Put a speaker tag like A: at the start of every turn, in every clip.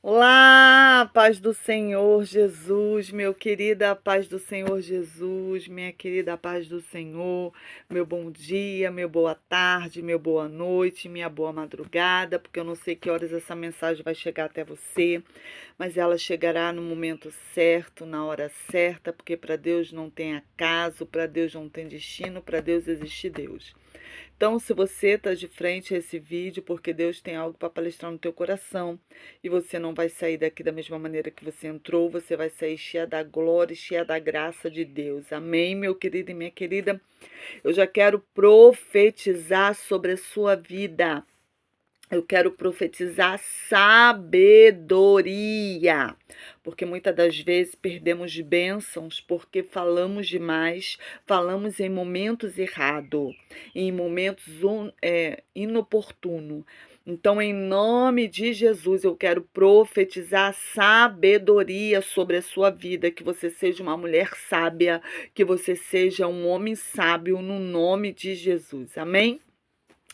A: Olá, paz do Senhor Jesus, meu querida paz do Senhor Jesus, minha querida paz do Senhor, meu bom dia, meu boa tarde, meu boa noite, minha boa madrugada, porque eu não sei que horas essa mensagem vai chegar até você, mas ela chegará no momento certo, na hora certa, porque para Deus não tem acaso, para Deus não tem destino, para Deus existe Deus. Então, se você está de frente a esse vídeo, porque Deus tem algo para palestrar no teu coração, e você não vai sair daqui da mesma maneira que você entrou, você vai sair cheia da glória, cheia da graça de Deus. Amém, meu querido e minha querida? Eu já quero profetizar sobre a sua vida. Eu quero profetizar sabedoria, porque muitas das vezes perdemos de bênçãos porque falamos demais, falamos em momentos errados, em momentos inoportunos. Então, em nome de Jesus, eu quero profetizar sabedoria sobre a sua vida, que você seja uma mulher sábia, que você seja um homem sábio, no nome de Jesus. Amém?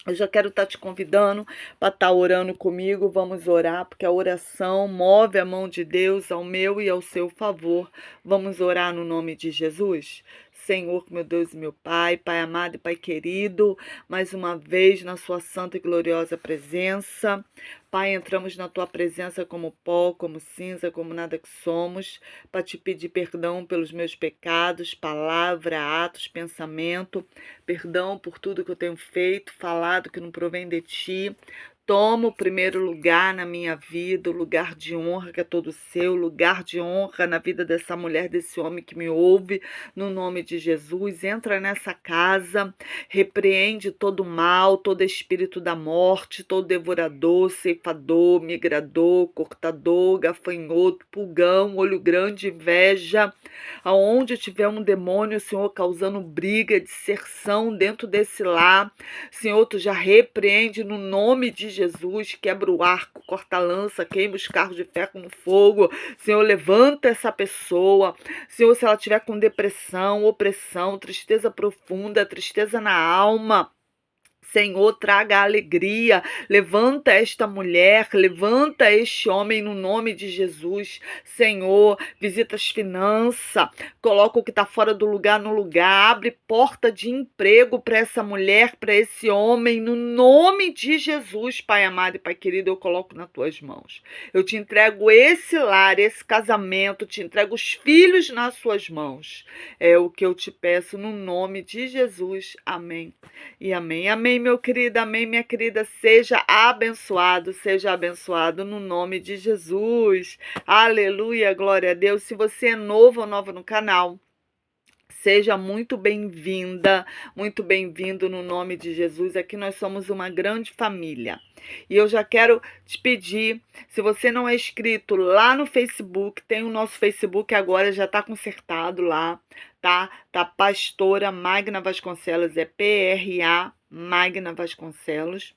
A: Eu já quero estar te convidando para estar orando comigo. Vamos orar, porque a oração move a mão de Deus ao meu e ao seu favor. Vamos orar no nome de Jesus? Senhor, meu Deus e meu Pai, Pai amado e Pai querido, mais uma vez na sua santa e gloriosa presença. Pai, entramos na tua presença como pó, como cinza, como nada que somos, para te pedir perdão pelos meus pecados, palavra, atos, pensamento, perdão por tudo que eu tenho feito, falado que não provém de ti. Toma o primeiro lugar na minha vida, o lugar de honra que é todo seu, lugar de honra na vida dessa mulher, desse homem que me ouve, no nome de Jesus. Entra nessa casa, repreende todo mal, todo espírito da morte, todo devorador, ceifador, migrador, cortador, gafanhoto, pulgão, olho grande, inveja. Aonde tiver um demônio, Senhor, causando briga, dissersão dentro desse lar, Senhor, tu já repreende no nome de Jesus, quebra o arco, corta a lança, queima os carros de ferro no fogo. Senhor, levanta essa pessoa. Senhor, se ela tiver com depressão, opressão, tristeza profunda, tristeza na alma, Senhor, traga alegria, levanta esta mulher, levanta este homem no nome de Jesus. Senhor, visita as finanças, coloca o que está fora do lugar no lugar, abre porta de emprego para essa mulher, para esse homem, no nome de Jesus, Pai amado e Pai querido, eu coloco nas tuas mãos. Eu te entrego esse lar, esse casamento, te entrego os filhos nas suas mãos. É o que eu te peço no nome de Jesus. Amém. E amém. Amém, meu querido. Amém, minha querida. Seja abençoado no nome de Jesus. Aleluia, glória a Deus. Se você é novo ou nova no canal, seja muito bem-vinda, muito bem-vindo no nome de Jesus. Aqui nós somos uma grande família. E eu já quero te pedir, se você não é inscrito lá no Facebook, tem o nosso Facebook agora, já está consertado lá, tá? Tá Pastora Magna Vasconcelos, é PRA Magna Vasconcelos.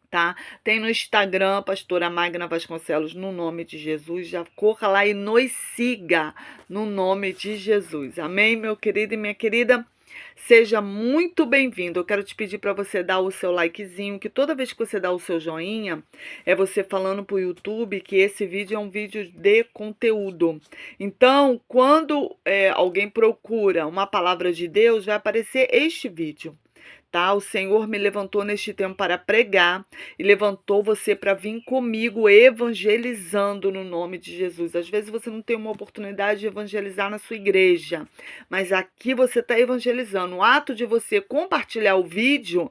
A: Tá? Tem no Instagram, Pastora Magna Vasconcelos, no nome de Jesus. Já corra lá e nos siga no nome de Jesus. Amém, meu querido e minha querida? Seja muito bem-vindo. Eu quero te pedir para você dar o seu likezinho, que toda vez que você dá o seu joinha, é você falando para o YouTube que esse vídeo é um vídeo de conteúdo. Então, quando alguém procura uma palavra de Deus, vai aparecer este vídeo. Tá? O Senhor me levantou neste tempo para pregar e levantou você para vir comigo evangelizando no nome de Jesus. Às vezes você não tem uma oportunidade de evangelizar na sua igreja, mas aqui você está evangelizando. O ato de você compartilhar o vídeo,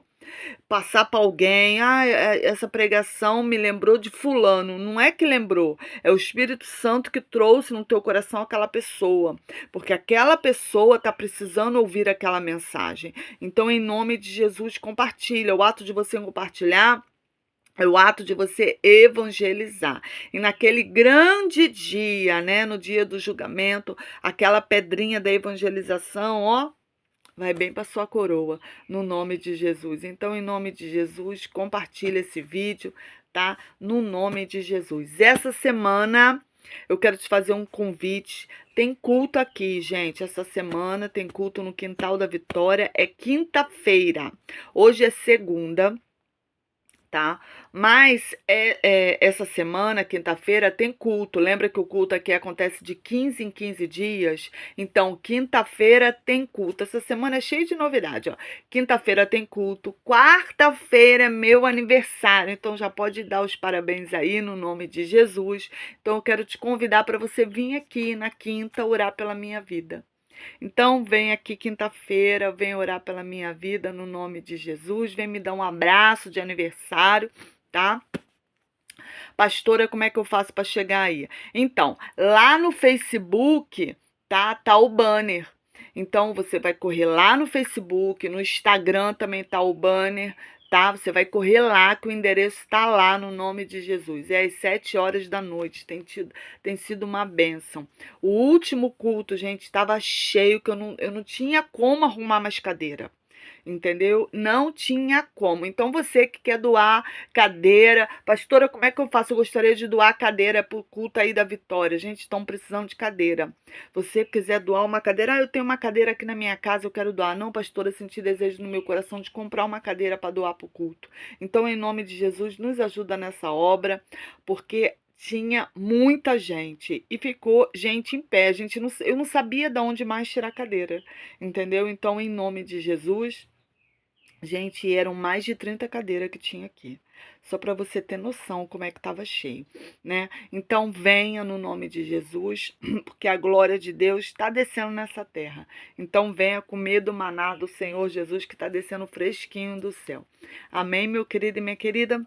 A: passar para alguém, essa pregação me lembrou de fulano. Não é que lembrou, é o Espírito Santo que trouxe no teu coração aquela pessoa, porque aquela pessoa está precisando ouvir aquela mensagem. Então, em nome de Jesus, compartilha. O ato de você compartilhar é o ato de você evangelizar. E naquele grande dia, né, no dia do julgamento, aquela pedrinha da evangelização, ó, vai bem para sua coroa, no nome de Jesus. Então, em nome de Jesus, compartilha esse vídeo, tá? No nome de Jesus. Essa semana, eu quero te fazer um convite. Tem culto aqui, gente. Essa semana tem culto no Quintal da Vitória. É quinta-feira. Hoje é segunda. tá? Mas essa semana, quinta-feira, tem culto. Lembra que o culto aqui acontece de 15 em 15 dias? Então, quinta-feira tem culto. Essa semana é cheia de novidade, ó. Quinta-feira tem culto. Quarta-feira é meu aniversário. Então, já pode dar os parabéns aí no nome de Jesus. Então, eu quero te convidar para você vir aqui na quinta orar pela minha vida. Então, vem aqui quinta-feira, vem orar pela minha vida no nome de Jesus, vem me dar um abraço de aniversário, tá? Pastora, como é que eu faço para chegar aí? Então, lá no Facebook, tá o banner. Então, você vai correr lá no Facebook, no Instagram também tá o banner, tá? Você vai correr lá, que o endereço está lá no nome de Jesus. É às 7 horas da noite, tem sido uma bênção. O último culto, gente, estava cheio, que eu não tinha como arrumar mais cadeira. Entendeu? Não tinha como. Então, você que quer doar cadeira, pastora, como é que eu faço? Eu gostaria de doar cadeira para o culto aí da Vitória. Gente, estão precisando de cadeira. Você quiser doar uma cadeira, eu tenho uma cadeira aqui na minha casa, eu quero doar. Não, pastora, senti desejo no meu coração de comprar uma cadeira para doar para o culto. Então, em nome de Jesus, nos ajuda nessa obra, porque tinha muita gente e ficou gente em pé. Eu não sabia de onde mais tirar cadeira, entendeu? Então, em nome de Jesus. Gente, eram mais de 30 cadeiras que tinha aqui. Só para você ter noção como é que estava cheio, né? Então venha no nome de Jesus, porque a glória de Deus está descendo nessa terra. Então venha comer do maná do Senhor Jesus que está descendo fresquinho do céu. Amém, meu querido e minha querida?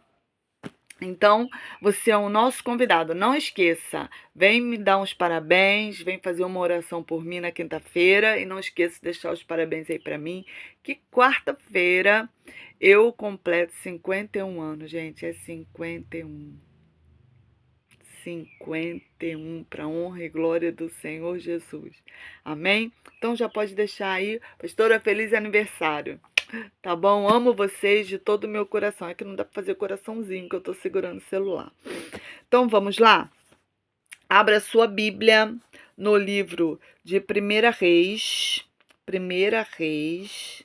A: Então, você é o nosso convidado. Não esqueça, vem me dar uns parabéns, vem fazer uma oração por mim na quinta-feira e não esqueça de deixar os parabéns aí para mim, que quarta-feira eu completo 51 anos, gente, é 51. 51 para honra e glória do Senhor Jesus. Amém? Então já pode deixar aí, pastora, feliz aniversário. Tá bom? Amo vocês de todo o meu coração. É que não dá para fazer coraçãozinho que eu tô segurando o celular. Então vamos lá? Abra sua Bíblia no livro de 1 Reis. 1 Reis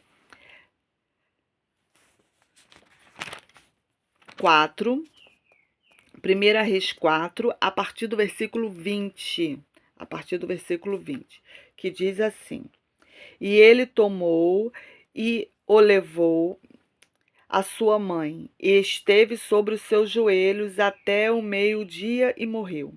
A: 4. 1 Reis 4, a partir do versículo 20. A partir do versículo 20, que diz assim: E ele tomou e o levou a sua mãe, e esteve sobre os seus joelhos até o meio-dia e morreu.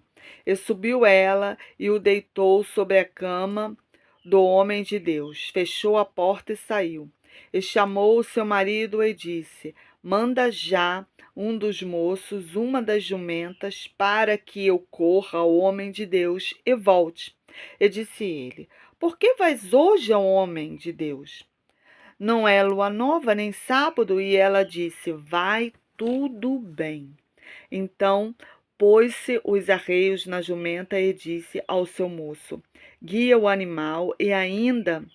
A: E subiu ela e o deitou sobre a cama do homem de Deus, fechou a porta e saiu. E chamou o seu marido e disse: Manda já um dos moços, uma das jumentas, para que eu corra ao homem de Deus e volte. E disse ele: Por que vais hoje ao homem de Deus? Não é lua nova nem sábado. E ela disse: Vai tudo bem. Então pôs-se os arreios na jumenta e disse ao seu moço: Guia o animal e anda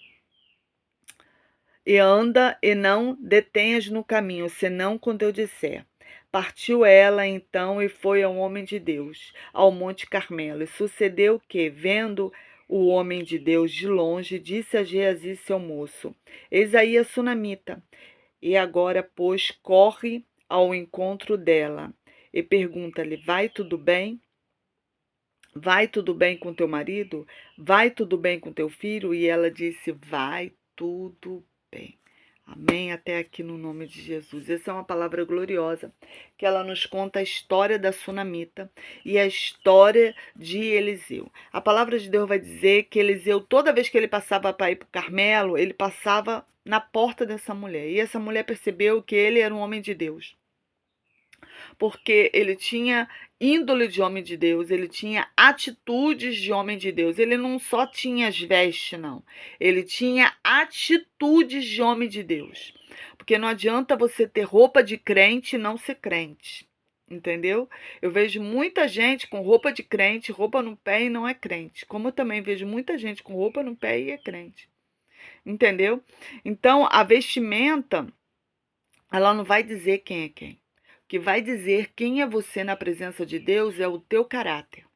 A: e não detenhas no caminho, senão quando eu disser. Partiu ela então e foi ao homem de Deus, ao Monte Carmelo. E sucedeu que, vendo o homem de Deus de longe, disse a Geazi, seu moço: Eis aí a sunamita. E agora, pois, corre ao encontro dela e pergunta-lhe: Vai tudo bem? Vai tudo bem com teu marido? Vai tudo bem com teu filho? E ela disse: Vai tudo bem. Amém? Até aqui no nome de Jesus. Essa é uma palavra gloriosa, que ela nos conta a história da sunamita e a história de Eliseu. A palavra de Deus vai dizer que Eliseu, toda vez que ele passava para ir para o Carmelo, ele passava na porta dessa mulher. E essa mulher percebeu que ele era um homem de Deus, porque ele tinha índole de homem de Deus, ele tinha atitudes de homem de Deus. Ele não só tinha as vestes, não. Ele tinha atitudes de homem de Deus. Porque não adianta você ter roupa de crente e não ser crente. Entendeu? Eu vejo muita gente com roupa de crente, roupa no pé e não é crente. Como eu também vejo muita gente com roupa no pé e é crente. Entendeu? Então, a vestimenta, ela não vai dizer quem é quem. O que vai dizer quem é você na presença de Deus é o teu caráter.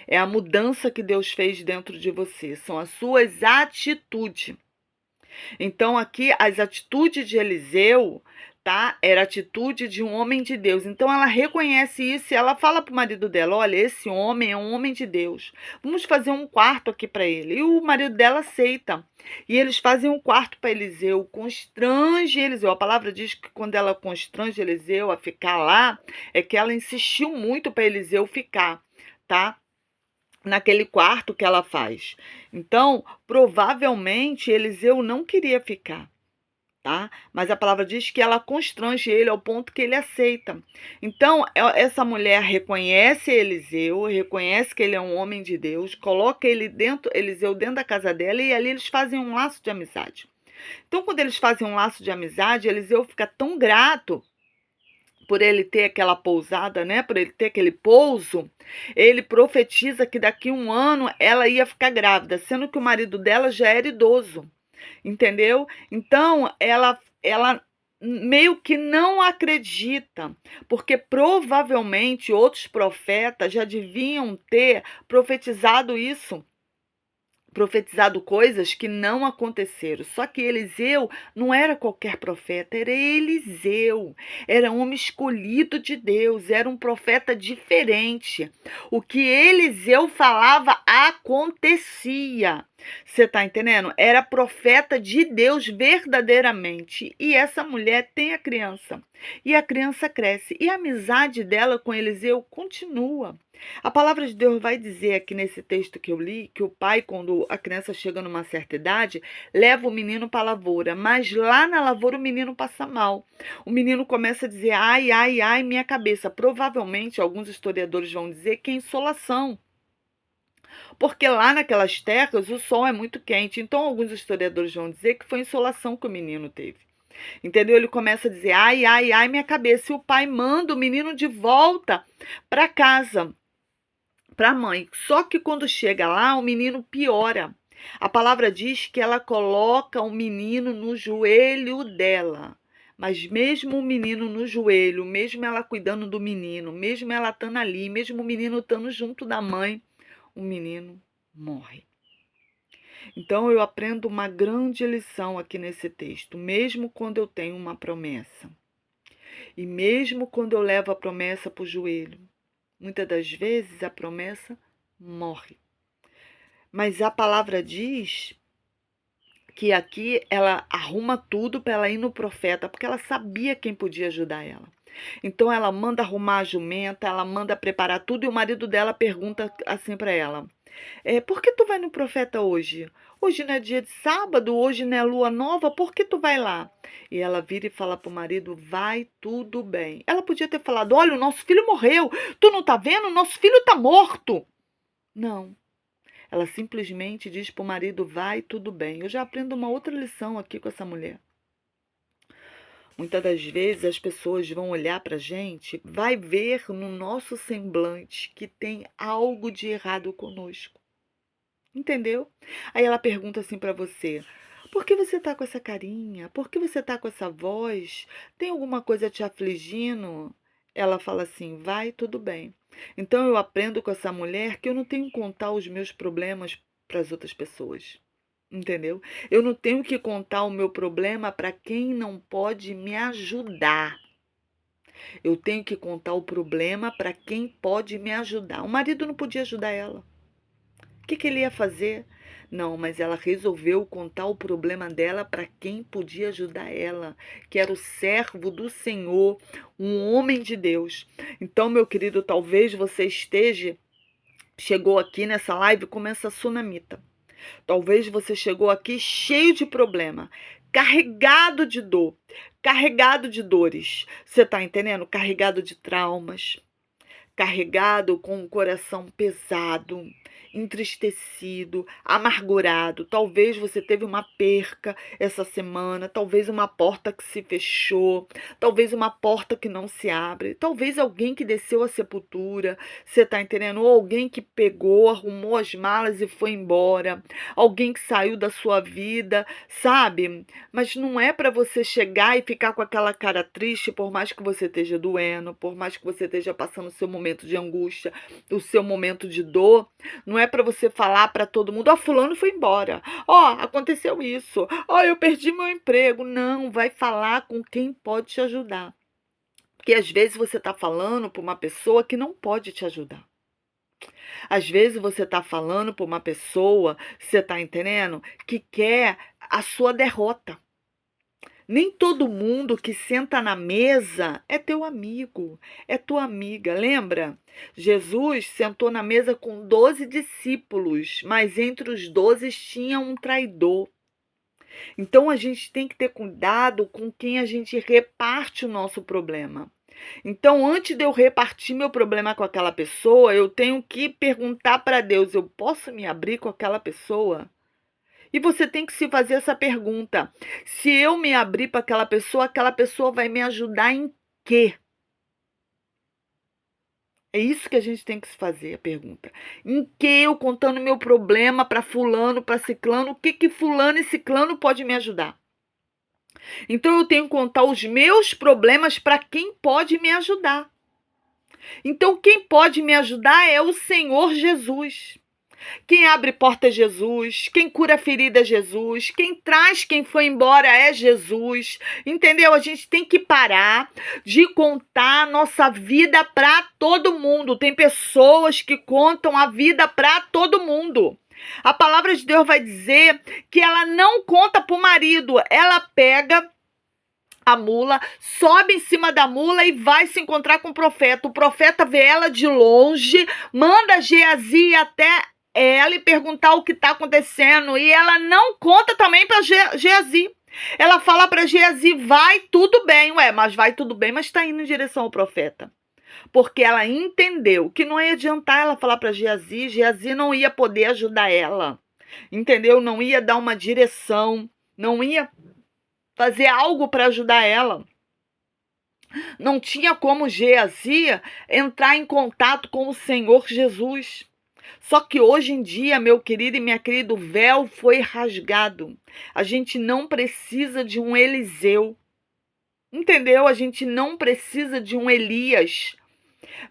A: É a mudança que Deus fez dentro de você. São as suas atitudes. Então, aqui, as atitudes de Eliseu tá? Era a atitude de um homem de Deus. Então ela reconhece isso e ela fala pro marido dela: olha, esse homem é um homem de Deus. Vamos fazer um quarto aqui para ele. E o marido dela aceita. E eles fazem um quarto para Eliseu, constrange Eliseu. A palavra diz que quando ela constrange Eliseu a ficar lá, é que ela insistiu muito para Eliseu ficar, tá? Naquele quarto que ela faz. Então, provavelmente Eliseu não queria ficar, tá? Mas a palavra diz que ela constrange ele ao ponto que ele aceita. Então, essa mulher reconhece Eliseu, reconhece que ele é um homem de Deus, coloca Eliseu dentro da casa dela e ali eles fazem um laço de amizade. Então, quando eles fazem um laço de amizade, Eliseu fica tão grato por ele ter aquela pousada, né? Por ele ter aquele pouso, ele profetiza que daqui a um ano ela ia ficar grávida, sendo que o marido dela já era idoso. Entendeu? Então, ela meio que não acredita, porque provavelmente outros profetas já deviam ter profetizado isso, profetizado coisas que não aconteceram. Só que Eliseu não era qualquer profeta, era Eliseu. Era um homem escolhido de Deus, era um profeta diferente. O que Eliseu falava acontecia. Você está entendendo? Era profeta de Deus verdadeiramente. E essa mulher tem a criança. E a criança cresce. E a amizade dela com Eliseu continua. A palavra de Deus vai dizer aqui nesse texto que eu li, que o pai, quando a criança chega numa certa idade, leva o menino para a lavoura, mas lá na lavoura o menino passa mal. O menino começa a dizer, ai, ai, ai, minha cabeça. Provavelmente, alguns historiadores vão dizer que é insolação, porque lá naquelas terras o sol é muito quente. Então, alguns historiadores vão dizer que foi insolação que o menino teve. Entendeu? Ele começa a dizer, ai, ai, ai, minha cabeça. E o pai manda o menino de volta para casa, para a mãe. Só que quando chega lá, o menino piora. A palavra diz que ela coloca o menino no joelho dela. Mas mesmo o menino no joelho, mesmo ela cuidando do menino, mesmo ela estando ali, mesmo o menino estando junto da mãe, o menino morre. Então eu aprendo uma grande lição aqui nesse texto, mesmo quando eu tenho uma promessa. E mesmo quando eu levo a promessa para o joelho, muitas das vezes a promessa morre. Mas a palavra diz que aqui ela arruma tudo para ela ir no profeta, porque ela sabia quem podia ajudar ela. Então ela manda arrumar a jumenta, ela manda preparar tudo e o marido dela pergunta assim para ela: por que tu vai no profeta hoje? Hoje não é dia de sábado, hoje não é lua nova, por que tu vai lá? E ela vira e fala pro marido: vai tudo bem. Ela podia ter falado: olha, o nosso filho morreu, tu não tá vendo? O nosso filho tá morto. Não. Ela simplesmente diz pro marido: vai tudo bem. Eu já aprendo uma outra lição aqui com essa mulher. Muitas das vezes as pessoas vão olhar pra gente, vai ver no nosso semblante que tem algo de errado conosco. Entendeu? Aí ela pergunta assim para você: por que você tá com essa carinha? Por que você tá com essa voz? Tem alguma coisa te afligindo? Ela fala assim: vai, tudo bem. Então eu aprendo com essa mulher que eu não tenho que contar os meus problemas para as outras pessoas. Entendeu? Eu não tenho que contar o meu problema para quem não pode me ajudar. Eu tenho que contar o problema para quem pode me ajudar. O marido não podia ajudar ela. O que ele ia fazer? Não, mas ela resolveu contar o problema dela para quem podia ajudar ela, que era o servo do Senhor, um homem de Deus. Então, meu querido, talvez você chegou aqui nessa live como essa sunamita. Talvez você chegou aqui cheio de problema, carregado de dor, carregado de dores. Você está entendendo? Carregado de traumas, carregado com o coração pesado, entristecido, amargurado. Talvez você teve uma perca essa semana, talvez uma porta que se fechou, talvez uma porta que não se abre, talvez alguém que desceu à sepultura, você está entendendo? Ou alguém que pegou, arrumou as malas e foi embora, alguém que saiu da sua vida, sabe? Mas não é para você chegar e ficar com aquela cara triste, por mais que você esteja doendo, por mais que você esteja passando o seu momento momento de angústia, o seu momento de dor. Não é para você falar para todo mundo: ó, fulano foi embora, ó, aconteceu isso, ó, eu perdi meu emprego. Não, vai falar com quem pode te ajudar. Porque às vezes você está falando para uma pessoa que não pode te ajudar. Às vezes você está falando para uma pessoa, você está entendendo, que quer a sua derrota. Nem todo mundo que senta na mesa é teu amigo, é tua amiga. Lembra? Jesus sentou na mesa com 12 discípulos, mas entre os 12 tinha um traidor. Então a gente tem que ter cuidado com quem a gente reparte o nosso problema. Então, antes de eu repartir meu problema com aquela pessoa, eu tenho que perguntar para Deus: eu posso me abrir com aquela pessoa? E você tem que se fazer essa pergunta: se eu me abrir para aquela pessoa vai me ajudar em quê? É isso que a gente tem que se fazer a pergunta. Em que eu contando meu problema para fulano, para ciclano, o que fulano e ciclano pode me ajudar? Então eu tenho que contar os meus problemas para quem pode me ajudar. Então quem pode me ajudar é o Senhor Jesus. Quem abre porta é Jesus, quem cura ferida é Jesus, quem traz quem foi embora é Jesus, entendeu? A gente tem que parar de contar a nossa vida para todo mundo. Tem pessoas que contam a vida para todo mundo. A palavra de Deus vai dizer que ela não conta para o marido, ela pega a mula, sobe em cima da mula e vai se encontrar com o profeta. O profeta vê ela de longe, manda Geazi ir até ela e perguntar o que está acontecendo. E ela não conta também para Geazi. Ela fala para Geazi: vai tudo bem. Ué, mas vai tudo bem, mas está indo em direção ao profeta. Porque ela entendeu que não ia adiantar ela falar para Geazi. Geazi não ia poder ajudar ela. Entendeu? Não ia dar uma direção. Não ia fazer algo para ajudar ela. Não tinha como Geazi entrar em contato com o Senhor Jesus. Só que hoje em dia, meu querido e minha querida, o véu foi rasgado. A gente não precisa de um Eliseu. Entendeu? A gente não precisa de um Elias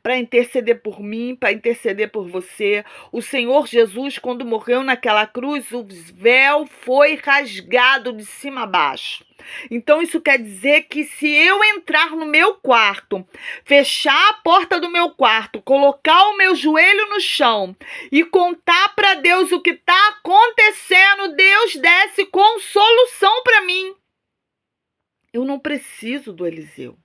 A: para interceder por mim, para interceder por você. O Senhor Jesus, quando morreu naquela cruz, o véu foi rasgado de cima a baixo. Então isso quer dizer que se eu entrar no meu quarto, fechar a porta do meu quarto, colocar o meu joelho no chão e contar para Deus o que está acontecendo, Deus desce com solução para mim. Eu não preciso do Eliseu.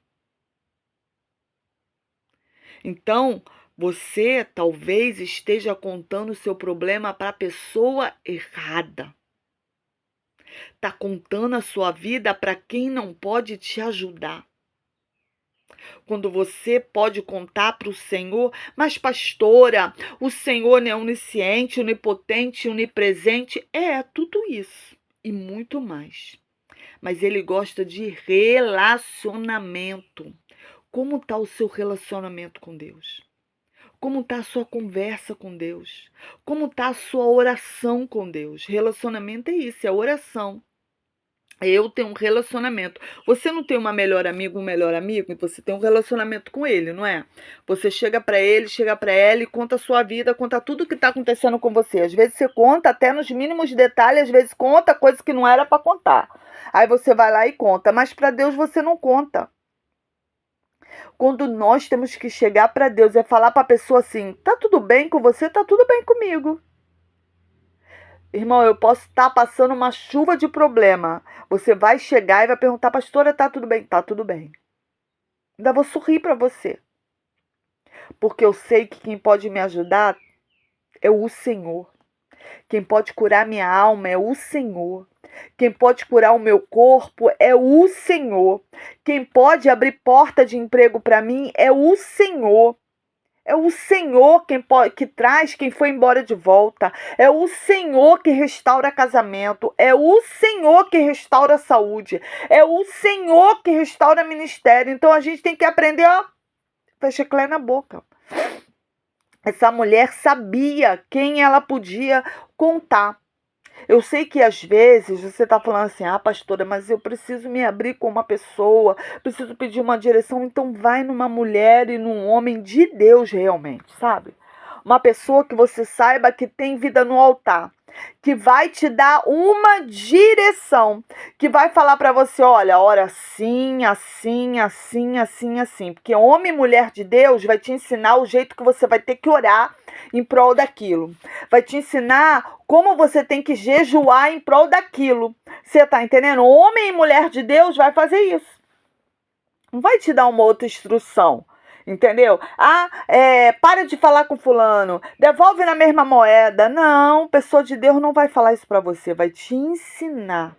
A: Então, você talvez esteja contando o seu problema para a pessoa errada. Está contando a sua vida para quem não pode te ajudar. Quando você pode contar para o Senhor: mas pastora, o Senhor é onisciente, onipotente, onipresente. É tudo isso e muito mais. Mas Ele gosta de relacionamento. Como está o seu relacionamento com Deus? Como está a sua conversa com Deus? Como está a sua oração com Deus? Relacionamento é isso, é oração. Eu tenho um relacionamento. Você não tem uma melhor amiga, um melhor amigo, e você tem um relacionamento com ele, não é? Você chega para ele, chega para ela e conta a sua vida, conta tudo o que está acontecendo com você. Às vezes você conta até nos mínimos detalhes, às vezes conta coisas que não era para contar. Aí você vai lá e conta, mas para Deus você não conta. Quando nós temos que chegar para Deus e falar para a pessoa assim: tá tudo bem com você? Tá tudo bem comigo. Irmão, eu posso estar passando uma chuva de problema. Você vai chegar e vai perguntar: pastora, tá tudo bem? Tá tudo bem. Ainda vou sorrir para você. Porque eu sei que quem pode me ajudar é o Senhor. Quem pode curar minha alma é o Senhor. Quem pode curar o meu corpo é o Senhor. Quem pode abrir porta de emprego para mim é o Senhor. É o Senhor que traz quem foi embora de volta. É o Senhor que restaura casamento. É o Senhor que restaura a saúde. É o Senhor que restaura ministério. Então a gente tem que aprender a fechar na boca. Essa mulher sabia quem ela podia contar. Eu sei que às vezes você está falando assim, pastora, mas eu preciso me abrir com uma pessoa, preciso pedir uma direção, então vai numa mulher e num homem de Deus realmente, sabe? Uma pessoa que você saiba que tem vida no altar, que vai te dar uma direção, que vai falar para você, olha, ora assim, assim, assim, assim, assim, porque homem e mulher de Deus vai te ensinar o jeito que você vai ter que orar em prol daquilo. Vai te ensinar como você tem que jejuar em prol daquilo. Você tá entendendo? Homem e mulher de Deus vai fazer isso. Não vai te dar uma outra instrução. Entendeu? Para de falar com fulano, devolve na mesma moeda. Não, pessoa de Deus não vai falar isso para você, vai te ensinar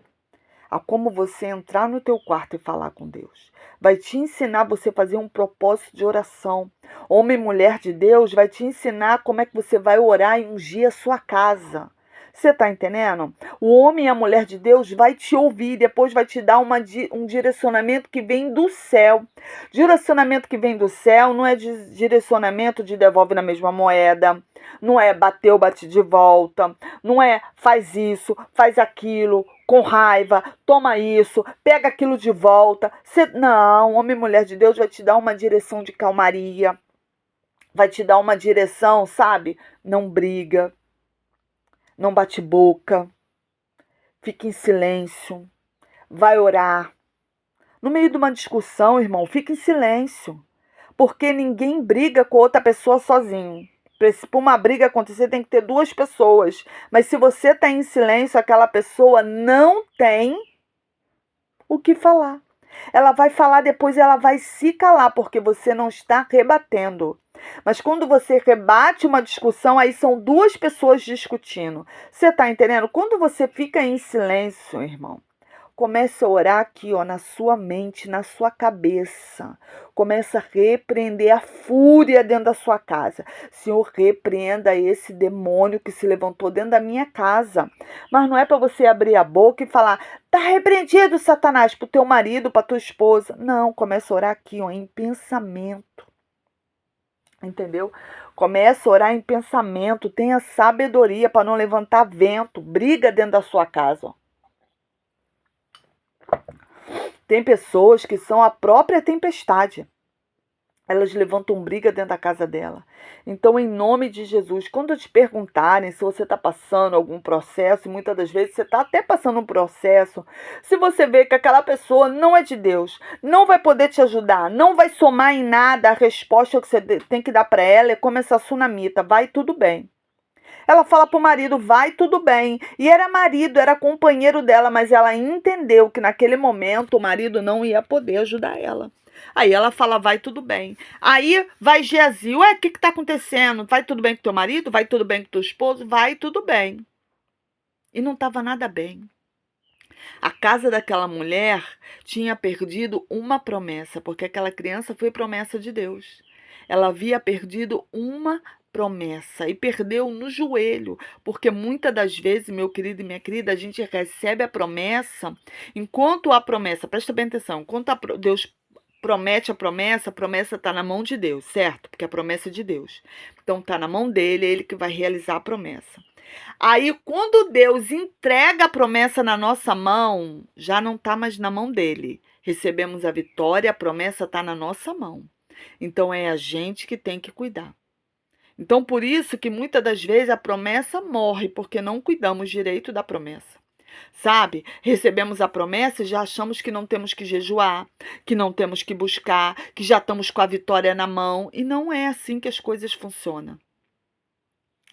A: a como você entrar no teu quarto e falar com Deus. Vai te ensinar você fazer um propósito de oração. Homem e mulher de Deus vai te ensinar como é que você vai orar e ungir a sua casa. Você está entendendo? O homem e a mulher de Deus vai te ouvir, depois vai te dar um direcionamento que vem do céu. Direcionamento que vem do céu não é direcionamento de devolve na mesma moeda, não é bateu, bate de volta, não é faz isso, faz aquilo, com raiva, toma isso, pega aquilo de volta. Não, homem e mulher de Deus vai te dar uma direção de calmaria, vai te dar uma direção, sabe? Não briga, não bate boca, fica em silêncio, vai orar. No meio de uma discussão, irmão, fica em silêncio, porque ninguém briga com outra pessoa sozinho. Para uma briga acontecer, tem que ter duas pessoas. Mas se você está em silêncio, aquela pessoa não tem o que falar. Ela vai falar depois e ela vai se calar, porque você não está rebatendo. Mas quando você rebate uma discussão, aí são duas pessoas discutindo. Você está entendendo? Quando você fica em silêncio, irmão, comece a orar aqui, ó, na sua mente, na sua cabeça. Começa a repreender a fúria dentro da sua casa. Senhor, repreenda esse demônio que se levantou dentro da minha casa. Mas não é para você abrir a boca e falar, tá repreendido, Satanás, pro teu marido, pra tua esposa. Não, começa a orar aqui, ó, em pensamento. Entendeu? Começa a orar em pensamento. Tenha sabedoria para não levantar vento. Briga dentro da sua casa, ó. Tem pessoas que são a própria tempestade. Elas levantam briga dentro da casa dela. Então, em nome de Jesus, quando te perguntarem se você está passando algum processo, e muitas das vezes você está até passando um processo, se você vê que aquela pessoa não é de Deus, não vai poder te ajudar, não vai somar em nada, a resposta que você tem que dar para ela é como essa sunamita, vai tudo bem. Ela fala pro marido, vai tudo bem. E era marido, era companheiro dela, mas ela entendeu que naquele momento o marido não ia poder ajudar ela. Aí ela fala, vai tudo bem. Aí vai Geazi, ué, o que tá acontecendo? Vai tudo bem com teu marido? Vai tudo bem com teu esposo? Vai tudo bem. E não estava nada bem. A casa daquela mulher tinha perdido uma promessa, porque aquela criança foi promessa de Deus. Ela havia perdido uma promessa e perdeu no joelho, porque muitas das vezes, meu querido e minha querida, a gente recebe a promessa, enquanto a promessa, presta bem atenção, enquanto Deus promete a promessa está na mão de Deus, certo? Porque a promessa é de Deus. Então está na mão dele, é ele que vai realizar a promessa. Aí, quando Deus entrega a promessa na nossa mão, já não está mais na mão dele. Recebemos a vitória, a promessa está na nossa mão. Então, é a gente que tem que cuidar. Então, por isso que muitas das vezes a promessa morre, porque não cuidamos direito da promessa. Sabe? Recebemos a promessa e já achamos que não temos que jejuar, que não temos que buscar, que já estamos com a vitória na mão. E não é assim que as coisas funcionam.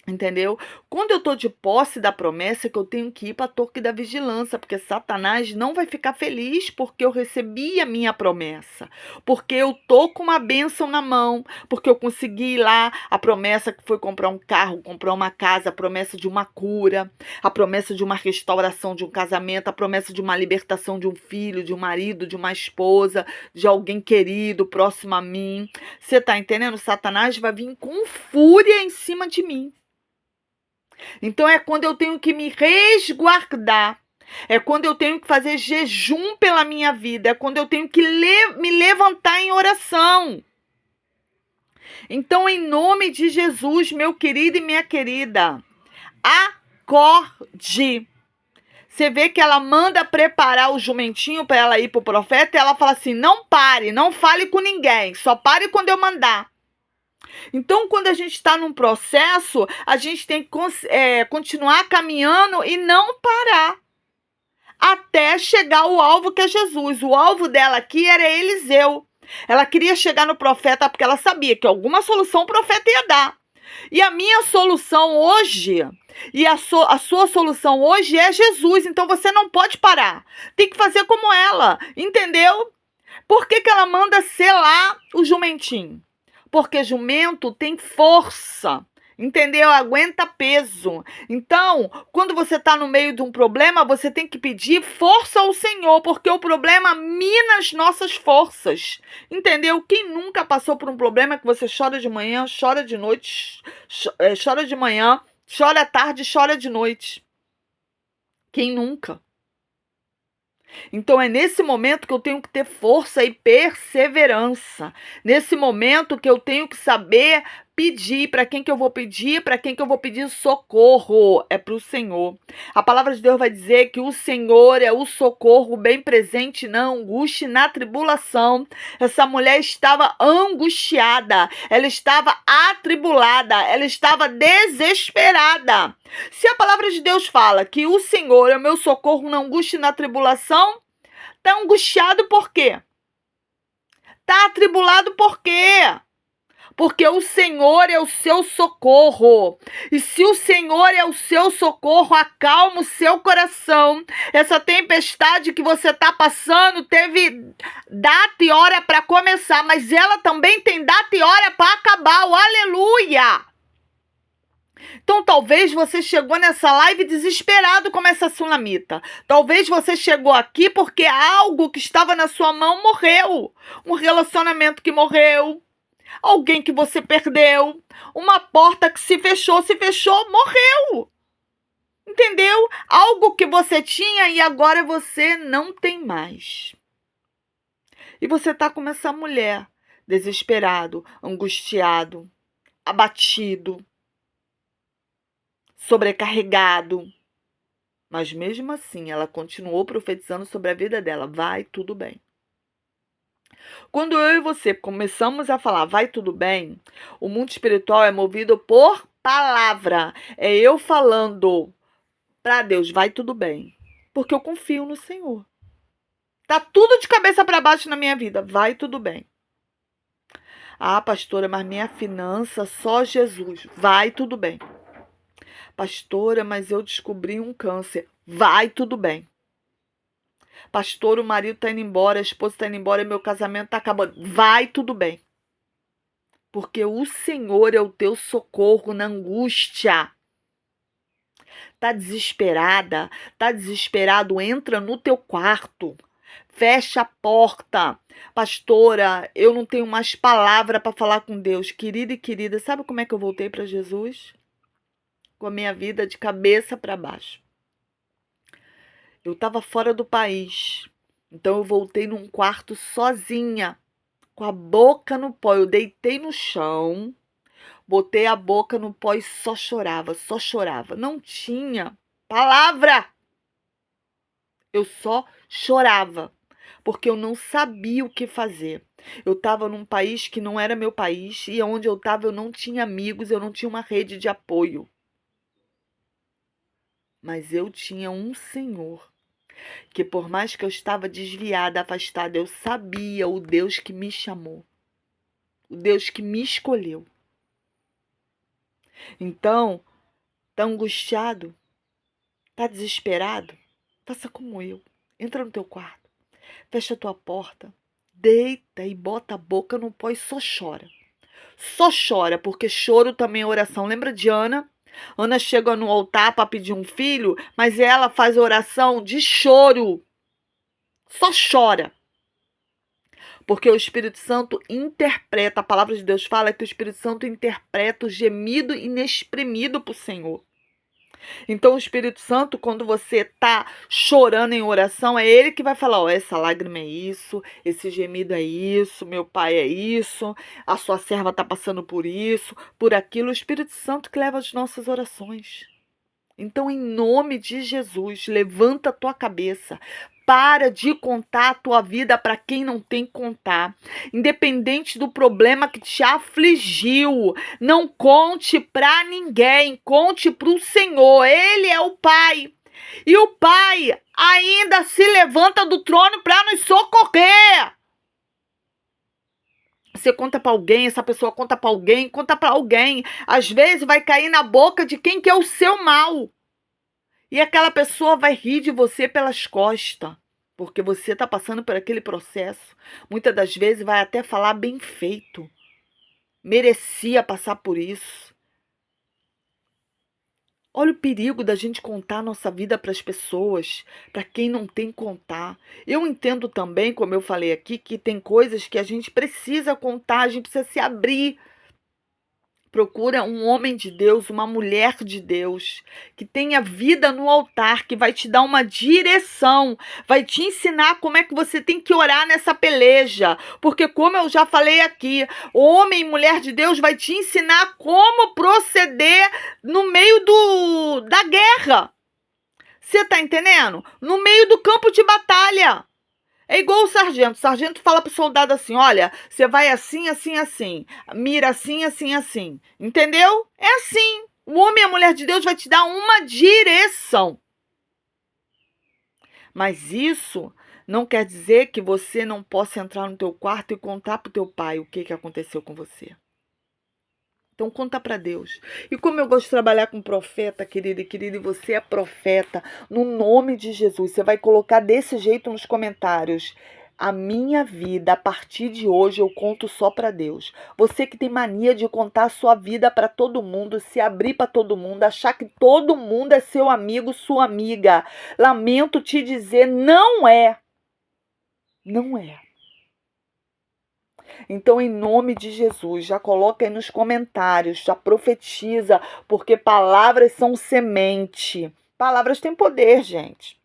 A: Entendeu? Quando eu estou de posse da promessa, é que eu tenho que ir para a torre da vigilância, porque Satanás não vai ficar feliz porque eu recebi a minha promessa, porque eu tô com uma bênção na mão, porque eu consegui lá a promessa que foi comprar um carro, comprar uma casa, a promessa de uma cura, a promessa de uma restauração de um casamento, a promessa de uma libertação de um filho, de um marido, de uma esposa, de alguém querido próximo a mim. Você tá entendendo? Satanás vai vir com fúria em cima de mim. Então é quando eu tenho que me resguardar, é quando eu tenho que fazer jejum pela minha vida, é quando eu tenho que me levantar em oração. Então, em nome de Jesus, meu querido e minha querida, acorde. Você vê que ela manda preparar o jumentinho para ela ir pro profeta e ela fala assim: não pare, não fale com ninguém, só pare quando eu mandar. Então, quando a gente está num processo, a gente tem que continuar caminhando e não parar até chegar ao alvo que é Jesus. O alvo dela aqui era Eliseu. Ela queria chegar no profeta porque ela sabia que alguma solução o profeta ia dar. E a minha solução hoje, e a sua solução hoje é Jesus. Então você não pode parar. Tem que fazer como ela, entendeu? Por que ela manda selar o jumentinho? Porque jumento tem força, entendeu? Aguenta peso. Então, quando você está no meio de um problema, você tem que pedir força ao Senhor, porque o problema mina as nossas forças, entendeu? Quem nunca passou por um problema que você chora de manhã, chora de noite, chora de manhã, chora à tarde, chora de noite? Quem nunca? Então é nesse momento que eu tenho que ter força e perseverança. Nesse momento que eu tenho que saber pedir. Para quem que eu vou pedir? Para quem que eu vou pedir socorro? É para o Senhor. A palavra de Deus vai dizer que o Senhor é o socorro bem presente na angústia e na tribulação. Essa mulher estava angustiada, ela estava atribulada, ela estava desesperada. Se a palavra de Deus fala que o Senhor é o meu socorro na angústia e na tribulação, está angustiado por quê? Está atribulado por quê? Porque o Senhor é o seu socorro. E se o Senhor é o seu socorro, acalma o seu coração. Essa tempestade que você está passando teve data e hora para começar, mas ela também tem data e hora para acabar. Aleluia! Então, talvez você chegou nessa live desesperado como essa sunamita. Talvez você chegou aqui porque algo que estava na sua mão morreu. Um relacionamento que morreu. Alguém que você perdeu. Uma porta que se fechou, morreu. Entendeu? Algo que você tinha e agora você não tem mais. E você está como essa mulher, desesperado, angustiado, abatido, sobrecarregado. Mas mesmo assim, ela continuou profetizando sobre a vida dela. Vai tudo bem. Quando eu e você começamos a falar vai tudo bem, o mundo espiritual é movido por palavra. É eu falando para Deus, vai tudo bem. Porque eu confio no Senhor. Tá tudo de cabeça para baixo na minha vida. Vai tudo bem. Ah, pastora, mas minha finança, só Jesus. Vai tudo bem. Pastora, mas eu descobri um câncer. Vai tudo bem. Pastor, o marido está indo embora, a esposa está indo embora, meu casamento está acabando. Vai tudo bem. Porque o Senhor é o teu socorro na angústia. Tá desesperada, tá desesperado, entra no teu quarto. Fecha a porta. Pastora, eu não tenho mais palavra para falar com Deus. Querida e querida, sabe como é que eu voltei para Jesus? Com a minha vida de cabeça para baixo. Eu estava fora do país. Então eu voltei num quarto sozinha, com a boca no pó. Eu deitei no chão, botei a boca no pó e só chorava, só chorava. Não tinha palavra. Eu só chorava, porque eu não sabia o que fazer. Eu estava num país que não era meu país e onde eu estava eu não tinha amigos, eu não tinha uma rede de apoio. Mas eu tinha um Senhor que, por mais que eu estava desviada, afastada, eu sabia o Deus que me chamou, o Deus que me escolheu. Então, tá angustiado? Tá desesperado? Faça como eu. Entra no teu quarto, fecha a tua porta, deita e bota a boca no pó e só chora. Só chora, porque choro também é oração. Lembra de Ana? Ana chega no altar para pedir um filho, mas ela faz oração de choro. Só chora. Porque o Espírito Santo interpreta, a palavra de Deus fala que o Espírito Santo interpreta o gemido inexprimido para o Senhor. Então o Espírito Santo, quando você está chorando em oração, é ele que vai falar, ó, essa lágrima é isso, esse gemido é isso, meu pai é isso, a sua serva está passando por isso, por aquilo. O Espírito Santo que leva as nossas orações. Então, em nome de Jesus, levanta a tua cabeça. Para de contar a tua vida para quem não tem que contar. Independente do problema que te afligiu, não conte para ninguém, conte para o Senhor. Ele é o Pai. E o Pai ainda se levanta do trono para nos socorrer. Você conta para alguém, essa pessoa conta para alguém, conta para alguém. Às vezes vai cair na boca de quem quer o seu mal. E aquela pessoa vai rir de você pelas costas, porque você está passando por aquele processo. Muitas das vezes vai até falar bem feito. Merecia passar por isso. Olha o perigo da gente contar a nossa vida para as pessoas, para quem não tem que contar. Eu entendo também, como eu falei aqui, que tem coisas que a gente precisa contar, a gente precisa se abrir. Procura um homem de Deus, uma mulher de Deus, que tenha vida no altar, que vai te dar uma direção, vai te ensinar como é que você tem que orar nessa peleja. Porque, como eu já falei aqui, homem e mulher de Deus vai te ensinar como proceder no meio da guerra. Você tá entendendo? No meio do campo de batalha. É igual o sargento. O sargento fala pro soldado assim: olha, você vai assim, assim, assim. Mira assim, assim, assim. Entendeu? É assim. O homem e a mulher de Deus vai te dar uma direção. Mas isso não quer dizer que você não possa entrar no teu quarto e contar pro teu pai o que aconteceu com você. Então conta para Deus. E como eu gosto de trabalhar com profeta, querida e querido, e você é profeta, no nome de Jesus, você vai colocar desse jeito nos comentários: a minha vida, a partir de hoje, eu conto só para Deus. Você que tem mania de contar a sua vida para todo mundo, se abrir para todo mundo, achar que todo mundo é seu amigo, sua amiga. Lamento te dizer, não é. Não é. Então, em nome de Jesus, já coloca aí nos comentários, já profetiza, porque palavras são semente. Palavras têm poder, gente.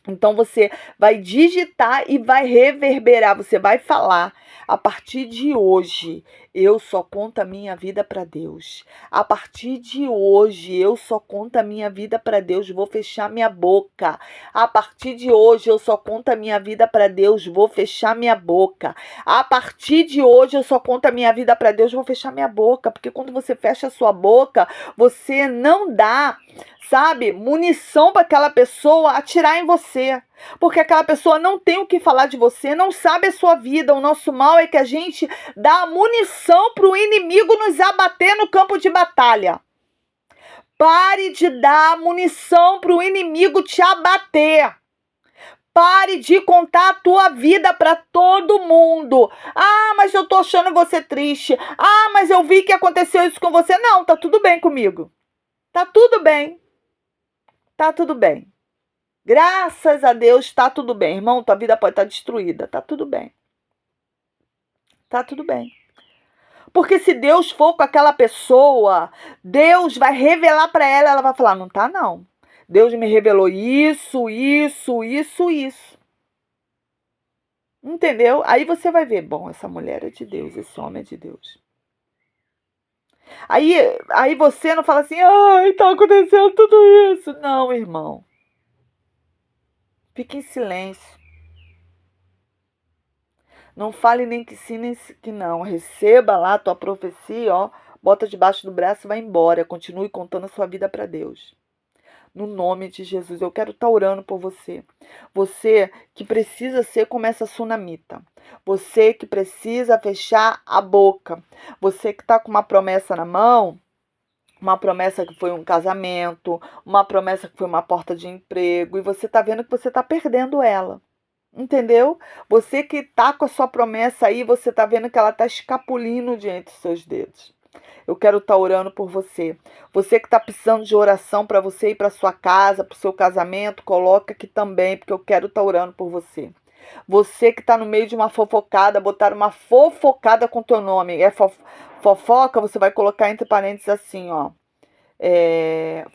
A: Então você vai digitar e vai reverberar, você vai falar: a partir de hoje eu só conto a minha vida para Deus. A partir de hoje eu só conto a minha vida para Deus, vou fechar minha boca. A partir de hoje eu só conto a minha vida para Deus, vou fechar minha boca. A partir de hoje eu só conto a minha vida para Deus, vou fechar minha boca, porque quando você fecha a sua boca, você não dá, sabe, munição para aquela pessoa atirar em você. Porque aquela pessoa não tem o que falar de você, não sabe a sua vida. O nosso mal é que a gente dá munição para o inimigo nos abater no campo de batalha. Pare de dar munição para o inimigo te abater. Pare de contar a tua vida para todo mundo. Ah, mas eu tô achando você triste. Ah, mas eu vi que aconteceu isso com você. Não, tá tudo bem comigo. Tá tudo bem. Tá tudo bem. Graças a Deus, tá tudo bem. Irmão, tua vida pode estar destruída. Tá tudo bem. Tá tudo bem. Porque se Deus for com aquela pessoa, Deus vai revelar para ela, ela vai falar: não tá não. Deus me revelou isso, isso, isso, isso. Entendeu? Aí você vai ver: bom, essa mulher é de Deus, esse homem é de Deus. Aí você não fala assim: ai, tá acontecendo tudo isso. Não, irmão. Fique em silêncio. Não fale nem que sim, nem que não. Receba lá a tua profecia, ó. Bota debaixo do braço e vai embora. Continue contando a sua vida para Deus. No nome de Jesus, eu quero estar orando por você. Você que precisa ser como essa sunamita. Você que precisa fechar a boca. Você que está com uma promessa na mão. Uma promessa que foi um casamento. Uma promessa que foi uma porta de emprego. E você está vendo que você está perdendo ela. Entendeu? Você que tá com a sua promessa aí, você tá vendo que ela tá escapulindo diante dos seus dedos. Eu quero estar orando por você. Você que tá precisando de oração para você ir para sua casa, para o seu casamento, coloca aqui também, porque eu quero estar orando por você. Você que tá no meio de uma fofocada, botar uma fofocada com teu nome. É fofoca, você vai colocar entre parênteses assim, ó.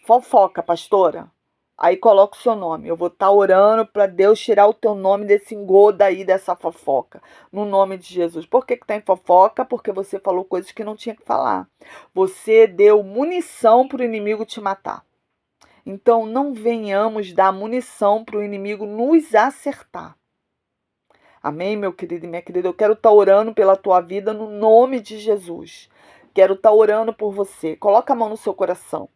A: Fofoca, pastora. Aí coloca o seu nome. Eu vou estar orando para Deus tirar o teu nome desse engodo aí, dessa fofoca. No nome de Jesus. Por que tem fofoca? Porque você falou coisas que não tinha que falar. Você deu munição para o inimigo te matar. Então, não venhamos dar munição para o inimigo nos acertar. Amém, meu querido e minha querida? Eu quero estar orando pela tua vida no nome de Jesus. Quero estar orando por você. Coloca a mão no seu coração.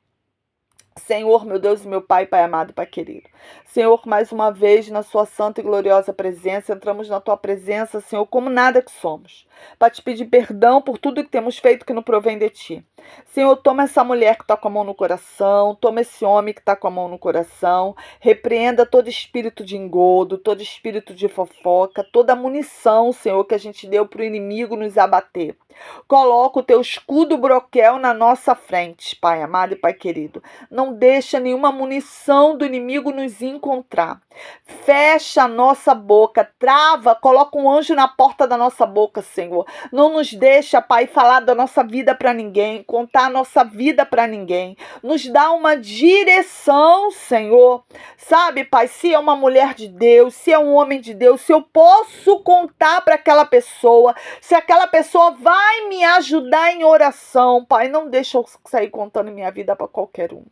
A: Senhor, meu Deus e meu Pai, Pai amado, Pai querido. Senhor, mais uma vez, na sua santa e gloriosa presença, entramos na tua presença, Senhor, como nada que somos, para te pedir perdão por tudo que temos feito que não provém de ti. Senhor, toma essa mulher que está com a mão no coração, toma esse homem que está com a mão no coração, repreenda todo espírito de engodo, todo espírito de fofoca, toda munição, Senhor, que a gente deu para o inimigo nos abater. Coloca o teu escudo broquel na nossa frente, Pai amado e Pai querido. Não deixa nenhuma munição do inimigo nos encontrar. Fecha a nossa boca, trava, coloca um anjo na porta da nossa boca, Senhor. Não nos deixa, Pai, falar da nossa vida para ninguém, contar a nossa vida para ninguém. Nos dá uma direção, Senhor. Sabe, Pai, se é uma mulher de Deus, se é um homem de Deus, se eu posso contar para aquela pessoa, se aquela pessoa vai me ajudar em oração, Pai, não deixa eu sair contando minha vida para qualquer um.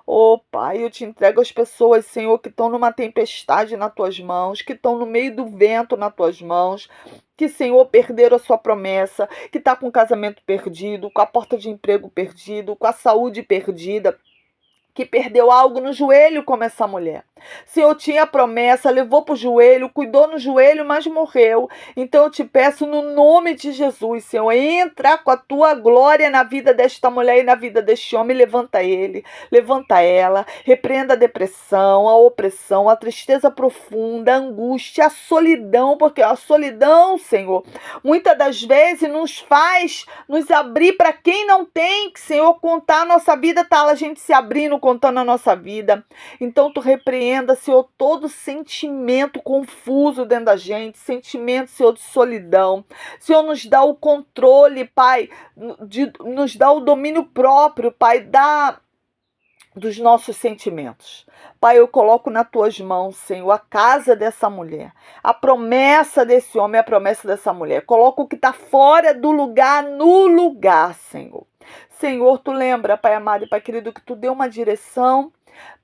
A: Oh, Pai, eu te entrego as pessoas, Senhor, que estão numa tempestade nas tuas mãos, que estão no meio do vento nas tuas mãos, que, Senhor, perderam a sua promessa, que está com o casamento perdido, com a porta de emprego perdido, com a saúde perdida, que perdeu algo no joelho como essa mulher. Senhor, tinha promessa, levou para o joelho, cuidou no joelho, mas morreu. Então eu te peço no nome de Jesus, Senhor, entra com a tua glória na vida desta mulher e na vida deste homem, levanta ele, levanta ela, repreenda a depressão, a opressão, a tristeza profunda, a angústia, a solidão, porque a solidão, Senhor, muitas das vezes nos faz nos abrir para quem não tem, Senhor, contar a nossa vida, tá a gente se abrindo, contando a nossa vida. Então tu repreenda, Senhor, todo sentimento confuso dentro da gente, sentimento, Senhor, de solidão. Senhor, nos dá o controle, Pai, nos dá o domínio próprio, Pai, dos nossos sentimentos. Pai, eu coloco nas tuas mãos, Senhor, a casa dessa mulher, a promessa desse homem, a promessa dessa mulher. Coloco o que está fora do lugar no lugar, Senhor. Senhor, tu lembra, Pai amado e Pai querido, que tu deu uma direção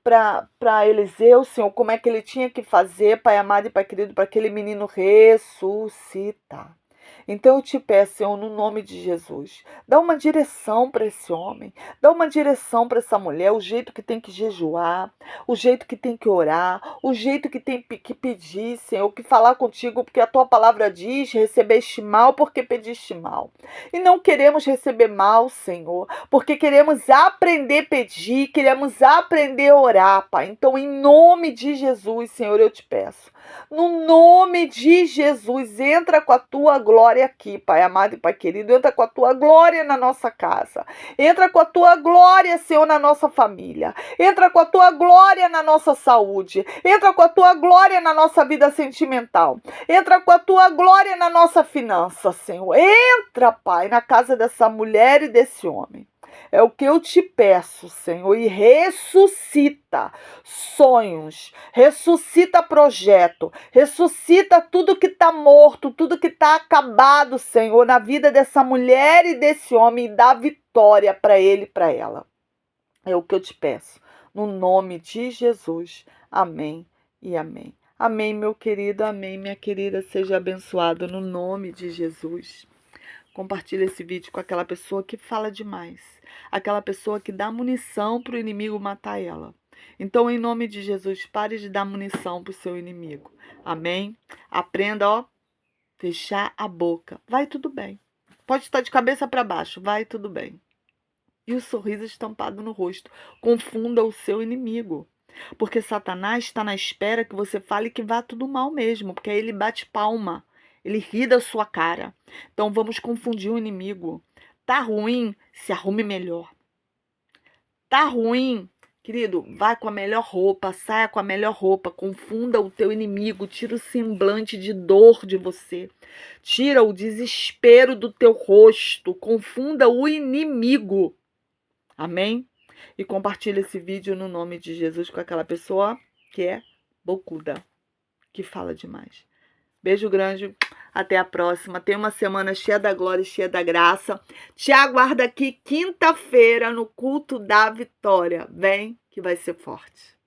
A: para Eliseu, Senhor, como é que ele tinha que fazer, Pai amado e Pai querido, para aquele menino ressuscitar. Então eu te peço, Senhor, no nome de Jesus, dá uma direção para esse homem, dá uma direção para essa mulher, o jeito que tem que jejuar, o jeito que tem que orar, o jeito que tem que pedir, Senhor, que falar contigo, porque a tua palavra diz, recebeste mal porque pediste mal. E não queremos receber mal, Senhor, porque queremos aprender a pedir, queremos aprender a orar, Pai. Então, em nome de Jesus, Senhor, eu te peço, no nome de Jesus, entra com a tua glória aqui, Pai amado e Pai querido, entra com a tua glória na nossa casa, entra com a tua glória, Senhor, na nossa família, entra com a tua glória na nossa saúde, entra com a tua glória na nossa vida sentimental, entra com a tua glória na nossa finança, Senhor, entra, Pai, na casa dessa mulher e desse homem. É o que eu te peço, Senhor, e ressuscita sonhos, ressuscita projeto, ressuscita tudo que está morto, tudo que está acabado, Senhor, na vida dessa mulher e desse homem, e dá vitória para ele e para ela. É o que eu te peço, no nome de Jesus. Amém e amém. Amém, meu querido, amém, minha querida, seja abençoado no nome de Jesus. Compartilha esse vídeo com aquela pessoa que fala demais, aquela pessoa que dá munição para o inimigo matar ela. Então, em nome de Jesus, pare de dar munição para o seu inimigo. Amém? Aprenda, ó, fechar a boca. Vai tudo bem. Pode estar de cabeça para baixo, vai tudo bem. E o sorriso estampado no rosto. Confunda o seu inimigo. Porque Satanás está na espera que você fale que vá tudo mal mesmo, porque aí ele bate palma. Ele ri da sua cara. Então vamos confundir o inimigo. Tá ruim? Se arrume melhor. Tá ruim? Querido, vai com a melhor roupa, saia com a melhor roupa, confunda o teu inimigo, tira o semblante de dor de você, tira o desespero do teu rosto, confunda o inimigo. Amém? E compartilha esse vídeo no nome de Jesus com aquela pessoa que é bocuda, que fala demais. Beijo grande. Até a próxima. Tenha uma semana cheia da glória e cheia da graça. Te aguardo aqui quinta-feira no culto da vitória. Vem que vai ser forte.